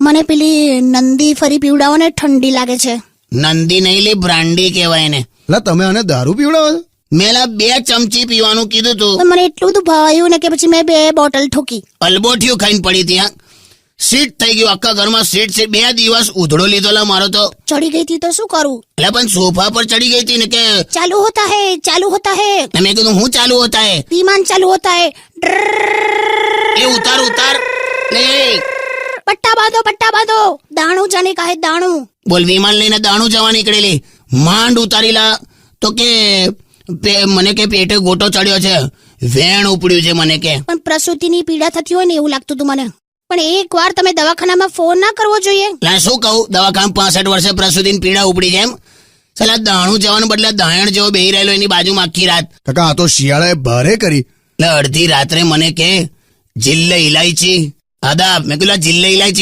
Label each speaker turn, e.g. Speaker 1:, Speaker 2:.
Speaker 1: મને પેલી નંદી ફરી પીવડાવો ને, ઠંડી લાગે છે.
Speaker 2: નંદી નહીં લે, બ્રાન્ડી કહેવાય ને.
Speaker 3: લા તમે આને દારૂ પીવડાવો છો?
Speaker 2: મેલા 2 ચમચી પીવાનું કીધું તું.
Speaker 1: મને એટલું બધું ભાવ્યું ને કે પછી મેં 2 બોટલ ઠોકી.
Speaker 2: અલબોઠિયું ખાઈને પડી ત્યાં. સીટ થઈ ગયું આખા ઘરમાં. સીટ છે. 2 દિવસ ઉધડો લીધો મારો તો.
Speaker 1: ચડી ગઈ હતી તો શું કરું?
Speaker 2: એટલે પણ સોફા પર ચડી ગઈ હતી ને કે
Speaker 1: ચાલુ હોતા હે, ચાલુ હોતા હે.
Speaker 2: મેં કીધું હું ચાલુ હોતા હે?
Speaker 1: વિમાન ચાલુ હોતા હે.
Speaker 2: એ ઉતાર ઉતાર લે.
Speaker 1: પટ્ટા બાંધો. દાણું જાને કહે દાણું.
Speaker 2: બોલ, વિમાન લઈને દાણું જવા નીકળેલી. માંડ ઉતારીલા તો કે મને કે પેટે ગોટો ચડ્યો છે, વેણ ઉપડ્યું છે મને કે.
Speaker 1: પણ પ્રસૂતિની પીડા થતી હોય ને એવું લાગતું હતું મને. પણ એકવાર તમે દવાખાનામાં ફોન ના કરવો જોઈએ?
Speaker 2: લા શું કહું, દવાખાના 65 વર્ષે પ્રસૂતિની પીડા ઉપડી છે એમ? સલા દાણું જવાનું બદલે દાયણ જેવો બેહી રહેલો એની બાજુમાં આખી રાત.
Speaker 3: કાકા આ તો શિયાળાએ ભારે કરી.
Speaker 2: એટલે અડધી રાત્રે મને કે જિલ્લે ઇલાયચી. આદા મેં કીધું જિલ્લે ઇલાયચી